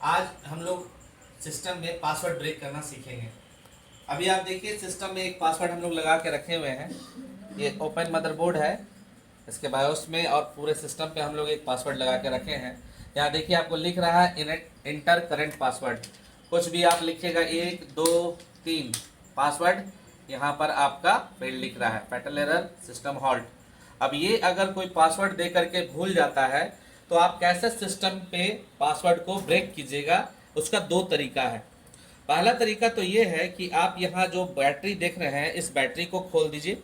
आज हम लोग सिस्टम में पासवर्ड ब्रेक करना सीखेंगे। अभी आप देखिए सिस्टम में एक पासवर्ड हम लोग लगा के रखे हुए हैं। ये ओपन मदरबोर्ड है, इसके बायोस में और पूरे सिस्टम पे हम लोग एक पासवर्ड लगा के रखे हैं। यहाँ देखिए आपको लिख रहा है इंटर करेंट पासवर्ड। कुछ भी आप लिखिएगा 1 2 3 पासवर्ड, यहाँ पर आपका फेल्ड लिख रहा है, फैटल एरर सिस्टम हॉल्ट। अब ये अगर कोई पासवर्ड दे करके भूल जाता है तो आप कैसे सिस्टम पे पासवर्ड को ब्रेक कीजिएगा, उसका दो तरीका है। पहला तरीका तो ये है कि आप यहाँ जो बैटरी देख रहे हैं इस बैटरी को खोल दीजिए,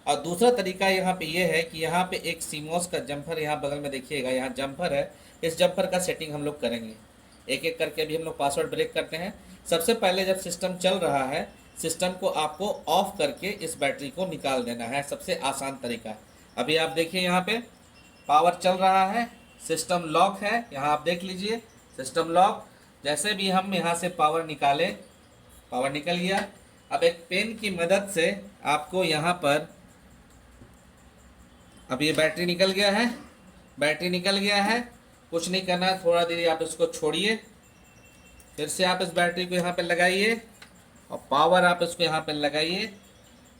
और दूसरा तरीका यहाँ पे ये है कि यहाँ पे एक सीमोस का जंपर यहाँ बगल में देखिएगा, यहाँ जंपर है, इस जंपर का सेटिंग हम लोग करेंगे। एक एक करके भी हम लोग पासवर्ड ब्रेक करते हैं। सबसे पहले जब सिस्टम चल रहा है, सिस्टम को आपको ऑफ करके इस बैटरी को निकाल देना है, सबसे आसान तरीका। अभी आप देखिए यहाँ पे पावर चल रहा है, सिस्टम लॉक है, यहाँ आप देख लीजिए सिस्टम लॉक। जैसे भी हम यहाँ से पावर निकालें, पावर निकल गया। अब एक पेन की मदद से आपको यहाँ पर, अब ये बैटरी निकल गया है, बैटरी निकल गया है, कुछ नहीं करना, थोड़ा देर आप इसको छोड़िए, फिर से आप इस बैटरी को यहाँ पे लगाइए और पावर आप इसको यहाँ पे लगाइए।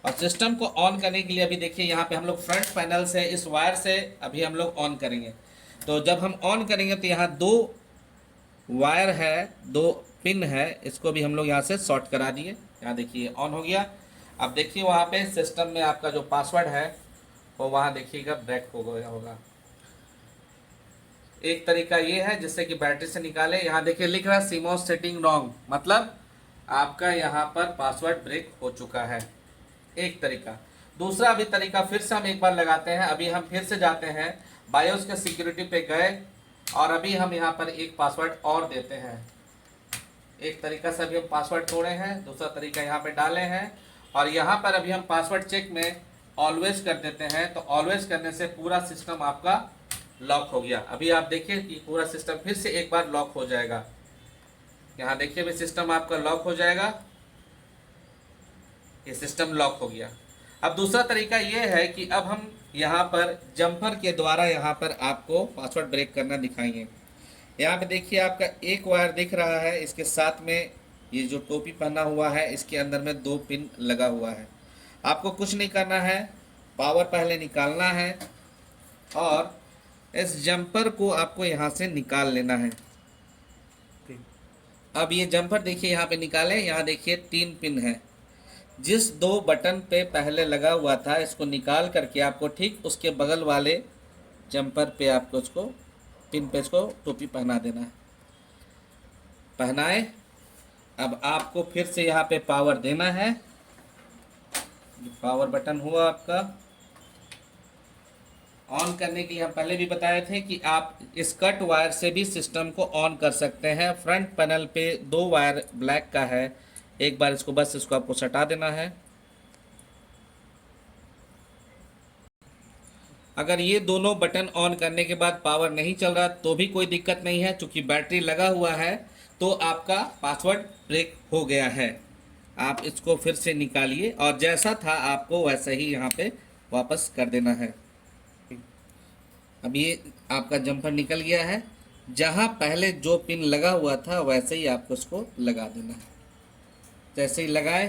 और सिस्टम को ऑन करने के लिए अभी देखिए यहाँ पे हम लोग फ्रंट पैनल से इस वायर से अभी हम लोग ऑन करेंगे। तो जब हम ऑन करेंगे तो यहाँ दो वायर है, दो पिन है, इसको भी हम लोग यहाँ से शॉर्ट करा दिए। यहाँ देखिए ऑन हो गया। अब देखिए वहाँ पे सिस्टम में आपका जो पासवर्ड है वो वहाँ देखिएगा ब्रेक हो गया होगा। एक तरीका ये है जिससे कि बैटरी से निकाले। यहाँ देखिए लिख रहा है सीमोस सेटिंग रॉन्ग, मतलब आपका यहाँ पर पासवर्ड ब्रेक हो चुका है, एक तरीका। दूसरा अभी तरीका फिर से हम एक बार लगाते हैं। अभी हम फिर से जाते हैं बायोस के सिक्योरिटी पे गए और अभी हम यहाँ पर एक पासवर्ड और देते हैं। एक तरीका से अभी हम पासवर्ड तोड़े हैं, दूसरा तरीका यहाँ पे डाले हैं और यहाँ पर अभी हम पासवर्ड चेक में ऑलवेज कर देते हैं। तो ऑलवेज करने से पूरा सिस्टम आपका लॉक हो गया। अभी आप देखिए कि पूरा सिस्टम फिर से एक बार लॉक हो जाएगा। यहाँ देखिए अभी सिस्टम आपका लॉक हो जाएगा, ये सिस्टम लॉक हो गया। अब दूसरा तरीका ये है कि अब हम यहाँ पर जंपर के द्वारा यहाँ पर आपको पासवर्ड ब्रेक करना दिखाएंगे। यहाँ पे देखिए आपका एक वायर दिख रहा है, इसके साथ में ये जो टोपी पहना हुआ है इसके अंदर में दो पिन लगा हुआ है। आपको कुछ नहीं करना है, पावर पहले निकालना है और इस जंपर को आपको यहाँ से निकाल लेना है। अब ये जंपर देखिए यहाँ पे निकालें, यहाँ देखिए 3 पिन है। जिस 2 बटन पे पहले लगा हुआ था इसको निकाल करके आपको ठीक उसके बगल वाले जंपर पे आपको उसको पिन पे इसको टोपी पहना देना है। पहनाए। अब आपको फिर से यहाँ पे पावर देना है, पावर बटन हुआ आपका। ऑन करने के लिए हम पहले भी बताए थे कि आप इस कट वायर से भी सिस्टम को ऑन कर सकते हैं। फ्रंट पैनल पे 2 वायर ब्लैक का है, एक बार इसको बस इसको आपको सटा देना है। अगर ये दोनों बटन ऑन करने के बाद पावर नहीं चल रहा तो भी कोई दिक्कत नहीं है, क्योंकि बैटरी लगा हुआ है तो आपका पासवर्ड ब्रेक हो गया है। आप इसको फिर से निकालिए और जैसा था आपको वैसा ही यहाँ पे वापस कर देना है। अब ये आपका जंपर निकल गया है, जहाँ पहले जो पिन लगा हुआ था वैसे ही आपको उसको लगा देना है। जैसे ही लगाए,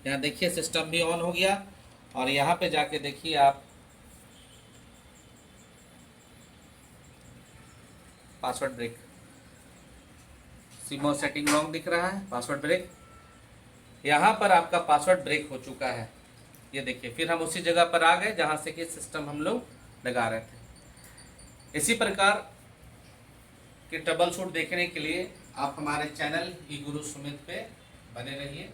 यहाँ देखिए सिस्टम भी ऑन हो गया और यहाँ पे जाके देखिए आप password break, CMOS setting wrong दिख रहा है, पासवर्ड ब्रेक। यहाँ पर आपका पासवर्ड ब्रेक हो चुका है। ये देखिए फिर हम उसी जगह पर आ गए जहाँ से कि सिस्टम हम लोग लगा रहे थे। इसी प्रकार के ट्रबल शूट देखने के लिए आप हमारे चैनल ई गुरु सुमित पे बने रहिए।